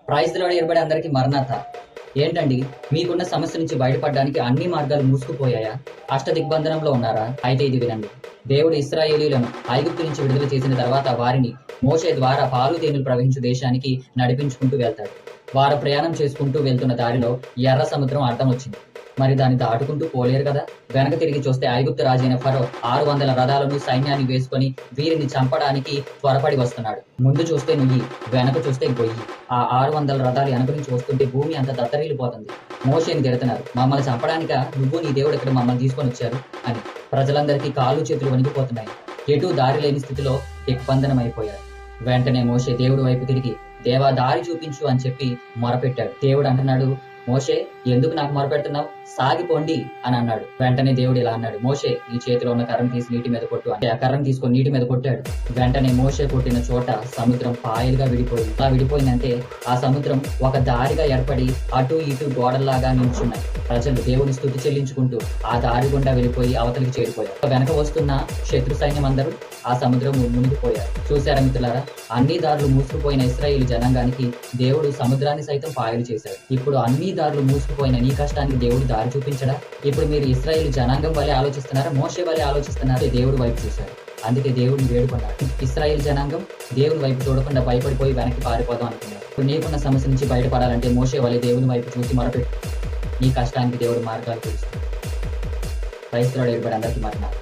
Praise the lord ఎరుబడి అందరికీ మరణాత. ఏంటండి, మీకున్న సమస్య నుంచి బయటపడడానికి అన్ని మార్గాలు మూసుకుపోయాయా? అష్ట దిగ్బంధనంలో ఉన్నారా? అయితే ఇది వినండి. దేవుడు ఇశ్రాయేలీయులను ఐగుప్తు నుంచి విడుదల చేసిన తర్వాత వారిని మోషే ద్వారా పాలు తేనెలు ప్రవహించు దేశానికి నడిపించుకుంటూ వెళ్తాడు. వారు ప్రయాణం చేసుకుంటూ వెళ్తున్న దారిలో ఎర్ర సముద్రం అడ్డం వచ్చింది. మరి దాన్ని దాటుకుంటూ పోలేరు కదా. వెనక తిరిగి చూస్తే ఐగుప్తు రాజైన ఫరో 600 రథాలను సైన్యాన్ని వేసుకొని వీరిని చంపడానికి త్వరపడి వస్తున్నాడు. ముందు చూస్తే నుయ్యి, వెనక చూస్తే గొయ్యి. ఆ 600 రథాలు వెనక నుంచి వస్తుంటే భూమి అంత దత్తరిల్లిపోతుంది. మోషేని తిడుతున్నారు, మమ్మల్ని చంపడానిక నువ్వు నీ దేవుడు ఇక్కడ మమ్మల్ని తీసుకొని వచ్చారు అని. ప్రజలందరికీ కాళ్ళు చేతులు వణికిపోతున్నాయి. ఎటూ దారి లేని స్థితిలో దిగ్బంధనమైపోయారు. వెంటనే మోషే దేవుడి వైపు తిరిగి, దేవా దారి చూపించు అని చెప్పి మొరపెట్టాడు. దేవుడు అంటున్నాడు, మోషే ఎందుకు నాకు మొరపెడుతున్నావు, సాగిపోండి అని అన్నాడు. వెంటనే దేవుడు ఇలా అన్నాడు, మోషే నీ చేతిలో ఉన్న కర్రను తీసి నీటి మీద కొట్టు అంటే ఆ కర్రను తీసుకొని నీటి మీద కొట్టాడు. వెంటనే మోషే కొట్టిన చోట సముద్రం పాయలుగా విడిపోయింది. అలా విడిపోయిందంటే ఆ సముద్రం ఒక దారిగా ఏర్పడి అటు ఇటు గోడల్లాగా నిల్చున్నాయి. ప్రజలు దేవుని స్తుతి చెల్లించుకుంటూ ఆ దారి గుండా వెళ్ళిపోయి అవతలికి చేరిపోయారు. వెనక వస్తున్న శత్రు సైన్యం అందరూ ఆ సముద్రం మునిగిపోయారు. చూశారా మిత్రులారా, అన్ని దారులు మూసుకుపోయిన ఇశ్రాయేలు జనాంగానికి దేవుడు సముద్రాన్ని సైతం పాయలు చేశాడు. ఇప్పుడు అన్ని దారులు మూసుకుపోయిన నీ కష్టానికి దేవుడు దారి చూపించడా? ఇప్పుడు మీరు ఇశ్రాయేలు జనాంగం వల్లే ఆలోచిస్తున్నారా, మోషే వల్లే ఆలోచిస్తున్నారా? దేవుడు వైపు చూశారు, అందుకే దేవుడిని వేడుకున్నాడు. ఇశ్రాయేల్ జనాంగం దేవుని వైపు చూడకుండా భయపడిపోయి వెనక్కి పారిపోదాం అనుకున్నారు. ఇప్పుడు నీకున్న సమస్య నుంచి బయటపడాలంటే మోషే వల్లే దేవుని వైపు చూసి మొరపెట్టు. నీ కష్టానికి దేవుడు మార్గాలు తెలుసు. క్రైస్తవుడు ఏర్పడి అందరికీ మరణాలు.